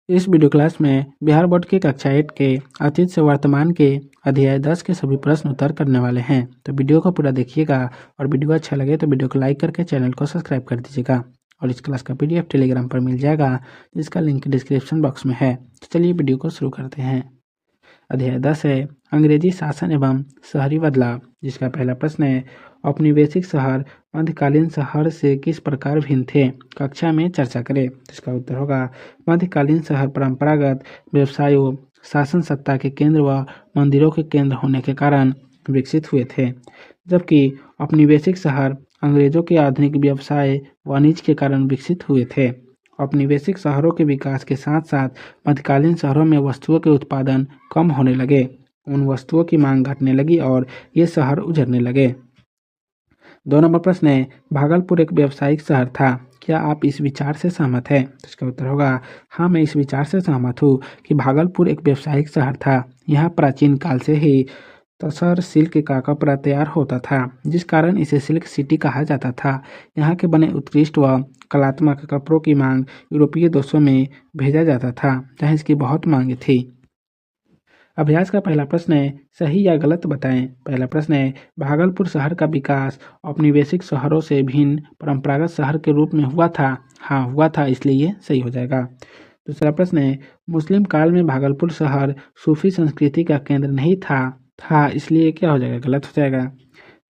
इस video class में Bihar board की कक्षा 8 के अतीत से वर्तमान के अध्याय 10 के सभी प्रश्न उत्तर करने वाले हैं। तो वीडियो को पूरा देखिएगा और वीडियो अच्छा लगे तो वीडियो को लाइक करके चैनल को सब्सक्राइब कर दीजिएगा। और इस क्लास का PDF टेलीग्राम पर मिल जाएगा, जिसका लिंक डिस्क्रिप्शन बॉक्स में है। तो चलिए वीडियो को शुरू करते हैं। अध्याय 10 है अंग्रेजी शासन एवं शहरी बदलाव, जिसका पहला प्रश्न है औपनिवेशिक शहर मध्यकालीन शहर से किस प्रकार भिन्न थे, कक्षा में चर्चा करें। इसका उत्तर होगा मध्यकालीन शहर परंपरागत व्यवसायों, शासन सत्ता के केंद्र व मंदिरों के केंद्र होने के कारण विकसित हुए थे, जबकि औपनिवेशिक शहर अंग्रेजों के आधुनिक व्यवसाय वाणिज्य के कारण विकसित हुए थे। औपनिवेशिक शहरों के विकास के साथ साथ मध्यकालीन शहरों में वस्तुओं के उत्पादन कम होने लगे, उन वस्तुओं की मांग घटने लगी और ये शहर उजड़ने लगे। 2 नंबर प्रश्न है भागलपुर एक व्यावसायिक शहर था, क्या आप इस विचार से सहमत हैं। इसका उत्तर होगा हाँ, मैं इस विचार से सहमत हूँ कि भागलपुर एक व्यावसायिक शहर था। यहाँ प्राचीन काल से ही तसर सिल्क का कपड़ा तैयार होता था, जिस कारण इसे सिल्क सिटी कहा जाता था। यहाँ के बने उत्कृष्ट व कलात्मक कपड़ों की मांग यूरोपीय देशों में भेजा जाता था, जहाँ इसकी बहुत मांग थी। अभ्यास का पहला प्रश्न है सही या गलत बताएं। पहला प्रश्न है भागलपुर शहर का विकास औपनिवेशिक शहरों से भिन्न परंपरागत शहर के रूप में हुआ था। हाँ, हुआ था, इसलिए ये सही हो जाएगा। दूसरा प्रश्न है मुस्लिम काल में भागलपुर शहर सूफी संस्कृति का केंद्र नहीं था, इसलिए क्या हो जाएगा, गलत हो जाएगा।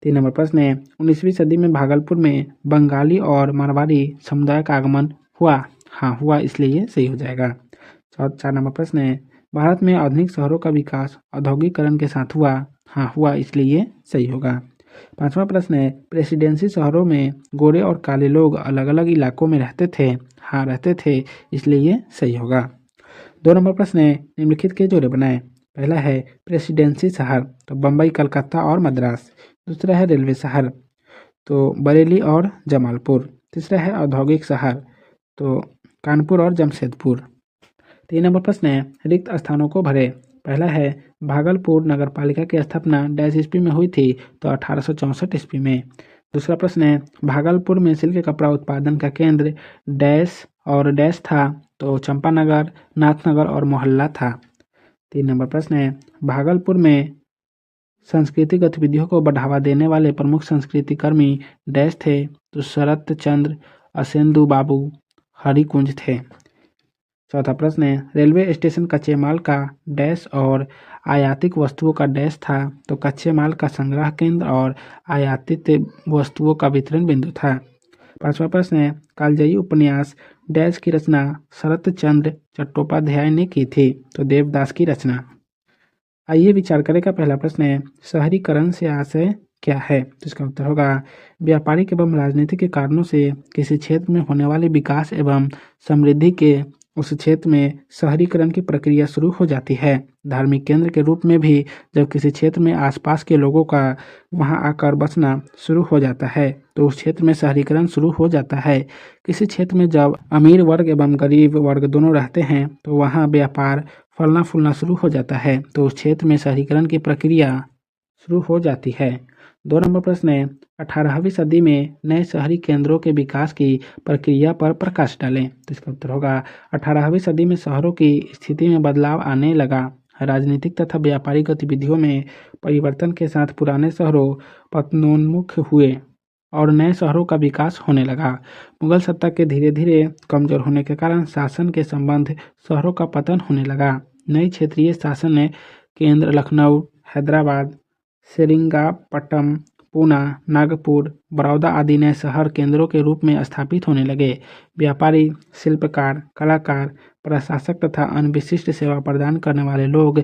3 नंबर प्रश्न है 19वीं सदी में भागलपुर में बंगाली और मारवाड़ी समुदाय का आगमन हुआ। हाँ, हुआ, इसलिए ये सही हो जाएगा। 4 नंबर प्रश्न है भारत में आधुनिक शहरों का विकास औद्योगिकरण के साथ हुआ। हाँ, हुआ, इसलिए ये सही होगा। 5वां प्रश्न है प्रेसिडेंसी शहरों में गोरे और काले लोग अलग अलग इलाकों में रहते थे। हाँ, रहते थे, इसलिए ये सही होगा। 2 नंबर प्रश्न है निम्नलिखित के जोड़े बनाएं। पहला है प्रेसिडेंसी शहर, तो बम्बई, कलकत्ता और मद्रास। दूसरा है रेलवे शहर, तो बरेली और जमालपुर। तीसरा है औद्योगिक शहर, तो कानपुर और जमशेदपुर। 3 नंबर प्रश्न है रिक्त स्थानों को भरे। पहला है भागलपुर नगर पालिका की स्थापना डैश ईस्वी में हुई थी, तो 1864 ईस्वी में। दूसरा प्रश्न है भागलपुर में सिल्क कपड़ा उत्पादन का केंद्र डैश और डैश था, तो चंपानगर, नाथनगर और मोहल्ला था। 3 नंबर प्रश्न है भागलपुर में सांस्कृतिक गतिविधियों को बढ़ावा देने वाले प्रमुख संस्कृति कर्मी डैश थे, तो शरत चंद्र, असेंदु बाबू, हरिकुंज थे। चौथा प्रश्न है रेलवे स्टेशन कच्चे माल का डैश और आयातित वस्तुओं का डैश था, तो कच्चे माल का संग्रह केंद्र और आयातित वस्तुओं का वितरण बिंदु था। 5वां प्रश्न है कालजयी उपन्यास डैश की रचना शरत चंद्र चट्टोपाध्याय ने की थी, तो देवदास की रचना। आइए विचार करें का पहला प्रश्न है शहरीकरण से आशय क्या है। तो इसका उत्तर होगा व्यापारिक एवं राजनीतिक के कारणों से किसी क्षेत्र में होने वाले विकास एवं समृद्धि के उस क्षेत्र में शहरीकरण की प्रक्रिया शुरू हो जाती है। धार्मिक केंद्र के रूप में भी जब किसी क्षेत्र में आसपास के लोगों का वहां आकर बसना शुरू हो जाता है, तो उस क्षेत्र में शहरीकरण शुरू हो जाता है। किसी क्षेत्र में जब अमीर वर्ग एवं गरीब वर्ग दोनों रहते हैं, तो वहां व्यापार फलना फूलना शुरू हो जाता है, तो उस क्षेत्र में शहरीकरण की प्रक्रिया शुरू हो जाती है। 2 नंबर प्रश्न है 18वीं सदी में नए शहरी केंद्रों के विकास की प्रक्रिया पर प्रकाश डालें। तो इसका उत्तर होगा 18वीं सदी में शहरों की स्थिति में बदलाव आने लगा। राजनीतिक तथा व्यापारिक गतिविधियों में परिवर्तन के साथ पुराने शहरों पतनोन्मुख हुए और नए शहरों का विकास होने लगा। मुगल सत्ता के धीरे धीरे कमजोर होने के कारण शासन के संबंध शहरों का पतन होने लगा। नई क्षेत्रीय शासन केंद्र लखनऊ, हैदराबाद, सेरिंगापट्टम, पूना, नागपुर, बड़ौदा आदि नए शहर केंद्रों के रूप में स्थापित होने लगे। व्यापारी, शिल्पकार, कलाकार, प्रशासक तथा अन्य विशिष्ट सेवा प्रदान करने वाले लोग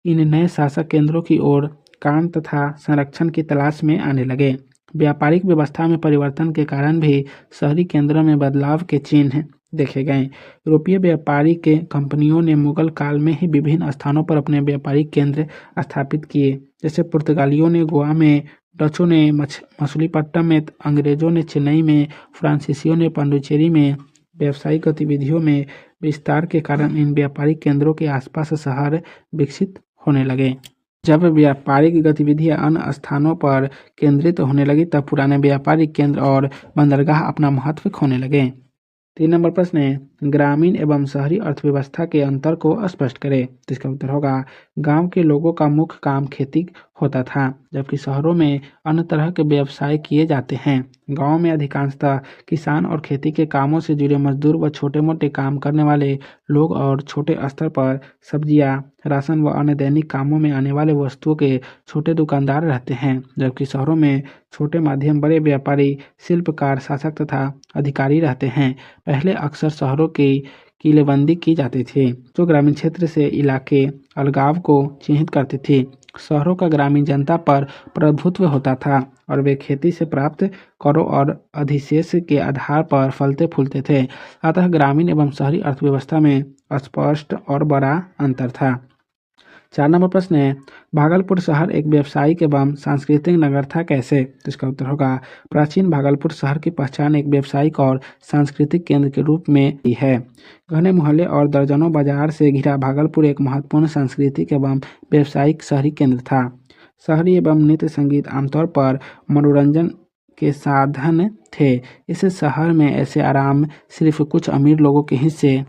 इन नए शासक केंद्रों की ओर काम तथा संरक्षण की तलाश में आने लगे। व्यापारिक व्यवस्था में परिवर्तन के कारण भी शहरी केंद्रों में बदलाव के चिन्ह देखे गए। यूरोपीय व्यापारी के कंपनियों ने मुगल काल में ही विभिन्न स्थानों पर अपने व्यापारिक केंद्र स्थापित किए, जैसे पुर्तगालियों ने गोवा में, डचों ने मछलीपट्टनम में, अंग्रेजों ने चेन्नई में, फ्रांसीसियों ने पांडिचेरी में। व्यावसायिक गतिविधियों में विस्तार के कारण इन व्यापारिक केंद्रों के आसपास शहर विकसित होने लगे। जब व्यापारिक गतिविधियां अन्य स्थानों पर केंद्रित होने लगी, तब पुराने व्यापारिक केंद्र और बंदरगाह अपना महत्व खोने लगे। 3 नंबर प्रश्न है, ग्रामीण एवं शहरी अर्थव्यवस्था के अंतर को स्पष्ट करें। तो इसका उत्तर होगा, गांव के लोगों का मुख्य काम खेती होता था, जबकि शहरों में अन्य तरह के व्यवसाय किए जाते हैं। गांव में अधिकांशतः किसान और खेती के कामों से जुड़े मजदूर व छोटे मोटे काम करने वाले लोग और छोटे स्तर पर सब्जियां, राशन व अन्य दैनिक कामों में आने वाले वस्तुओं के छोटे दुकानदार रहते हैं। जबकि शहरों में छोटे माध्यम बड़े व्यापारी, शिल्पकार, शासक तथा अधिकारी रहते हैं। पहले अक्सर शहरों की किलेबंदी की जाती थी, जो ग्रामीण क्षेत्र से इलाके अलगाव को चिन्हित करती थी। शहरों का ग्रामीण जनता पर प्रभुत्व होता था और वे खेती से प्राप्त करों और अधिशेष के आधार पर फलते फूलते थे। अतः ग्रामीण एवं शहरी अर्थव्यवस्था में स्पष्ट और बड़ा अंतर था। 4 नंबर प्रश्न है, भागलपुर शहर एक व्यावसायिक एवं सांस्कृतिक नगर था कैसे? तो इसका उत्तर होगा, प्राचीन भागलपुर शहर की पहचान एक व्यावसायिक और सांस्कृतिक केंद्र के रूप में ही है। घने मोहल्ले और दर्जनों बाजार से घिरा भागलपुर एक महत्वपूर्ण सांस्कृतिक एवं व्यावसायिक शहरी केंद्र था। शहरी एवं नृत्य संगीत आमतौर पर मनोरंजन के साधन थे। इस शहर में ऐसे आराम सिर्फ कुछ अमीर लोगों के हिस्से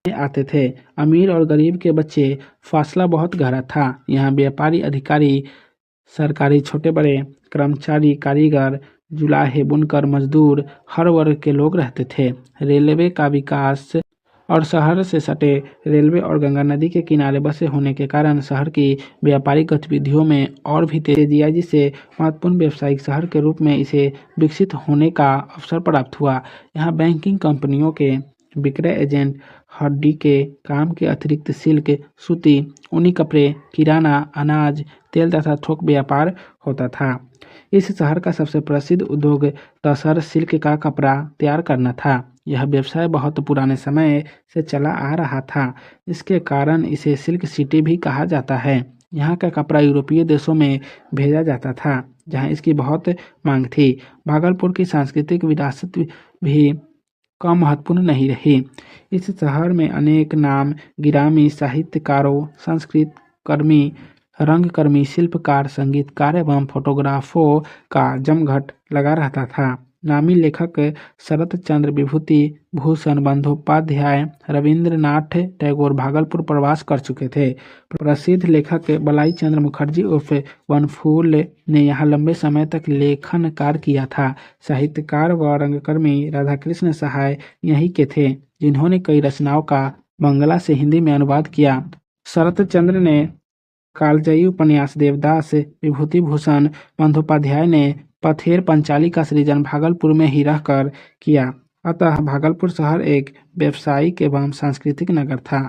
आते थे। अमीर और गरीब के बच्चे फासला बहुत गहरा था। यहाँ व्यापारी, अधिकारी, सरकारी छोटे बड़े कर्मचारी, कारीगर, जुलाहे, बुनकर, मजदूर, हर वर्ग के लोग रहते थे। रेलवे का विकास और शहर से सटे रेलवे और गंगा नदी के किनारे बसे होने के कारण शहर की व्यापारिक गतिविधियों में और भी तेजी आई, जिससे महत्वपूर्ण व्यावसायिक शहर के रूप में इसे विकसित होने का अवसर प्राप्त हुआ। यहाँ बैंकिंग कंपनियों के विक्रय एजेंट, हड्डी के काम के अतिरिक्त सिल्क, सूती, ऊनी कपड़े, किराना, अनाज, तेल तथा थोक व्यापार होता था। इस शहर का सबसे प्रसिद्ध उद्योग तसर सिल्क का कपड़ा तैयार करना था। यह व्यवसाय बहुत पुराने समय से चला आ रहा था, इसके कारण इसे सिल्क सिटी भी कहा जाता है। यहाँ का कपड़ा यूरोपीय देशों में भेजा जाता था, जहाँ इसकी बहुत मांग थी। भागलपुर की सांस्कृतिक विरासत भी कम महत्वपूर्ण नहीं रही। इस शहर में अनेक नाम गिरामी साहित्यकारों, संस्कृत कर्मी, रंगकर्मी, शिल्पकार, संगीतकार एवं फोटोग्राफरों का जमघट लगा रहता था। नामी लेखक शरत चंद्र विभूति भूषण बंदोपाध्याय, रविंद्रनाथ टैगोर भागलपुर प्रवास कर चुके थे। प्रसिद्ध लेखक बलाई चंद्र मुखर्जी उर्फ बनफूल ने यहाँ लंबे समय तक लेखन कार्य किया था। साहित्यकार व रंगकर्मी राधाकृष्ण सहाय यहीं के थे, जिन्होंने कई रचनाओं का बंगला से हिंदी में अनुवाद किया। शरत चंद्र ने कालजयी उपन्यास देवदास, विभूति भूषण बंदोपाध्याय ने पथेर पंचाली का सृजन भागलपुर में ही रहकर किया। अतः भागलपुर शहर एक व्यावसायिक एवं सांस्कृतिक नगर था।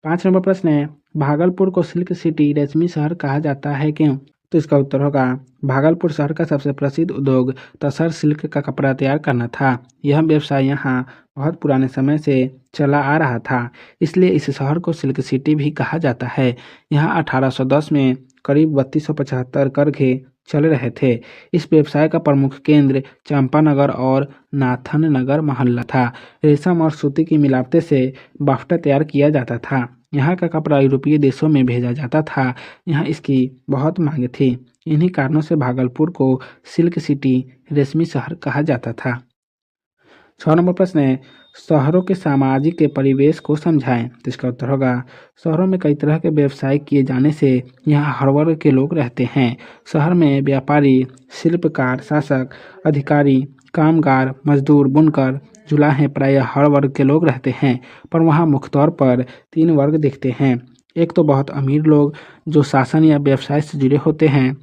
5 नंबर प्रश्न है, भागलपुर को सिल्क सिटी, रेशमी शहर कहा जाता है क्यों? तो इसका उत्तर होगा, भागलपुर शहर का सबसे प्रसिद्ध उद्योग तसर सिल्क का कपड़ा तैयार करना था। यह व्यवसाय यहाँ बहुत पुराने समय से चला आ रहा था, इसलिए इस शहर को सिल्क सिटी भी कहा जाता है। यहाँ 1810 में करीब 3275 करघे चल रहे थे। इस व्यवसाय का प्रमुख केंद्र चंपानगर और नाथनगर मोहल्ला था। रेशम और सूती की मिलावट से बाफ्टा तैयार किया जाता था। यहाँ का कपड़ा यूरोपीय देशों में भेजा जाता था। यहाँ इसकी बहुत मांग थी। इन्हीं कारणों से भागलपुर को सिल्क सिटी, रेशमी शहर कहा जाता था। 6 नंबर प्रश्न है, शहरों के सामाजिक के परिवेश को समझाएं। तो इसका उत्तर होगा, शहरों में कई तरह के व्यवसाय किए जाने से यहाँ हर वर्ग के लोग रहते हैं। शहर में व्यापारी, शिल्पकार, शासक, अधिकारी, कामगार, मजदूर, बुनकर, जुलाहे प्रायः हर वर्ग के लोग रहते हैं। पर वहाँ मुख्य तौर पर 3 वर्ग दिखते हैं। एक तो बहुत अमीर लोग जो शासन या व्यवसाय से जुड़े होते हैं।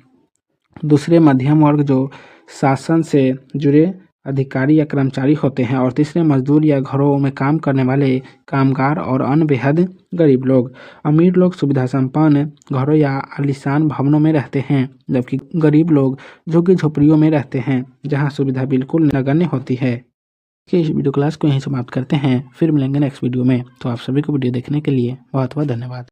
दूसरे मध्यम वर्ग जो शासन से जुड़े अधिकारी या कर्मचारी होते हैं। और तीसरे मजदूर या घरों में काम करने वाले कामगार और अन्य बेहद गरीब लोग। अमीर लोग सुविधा संपन्न घरों या आलीशान भवनों में रहते हैं, जबकि गरीब लोग झुग्गी झोपड़ियों में रहते हैं, जहां सुविधा बिल्कुल नगण्य होती है। कि इस वीडियो क्लास को यहीं समाप्त करते हैं, फिर मिलेंगे नेक्स्ट वीडियो में। तो आप सभी को वीडियो देखने के लिए बहुत बहुत धन्यवाद।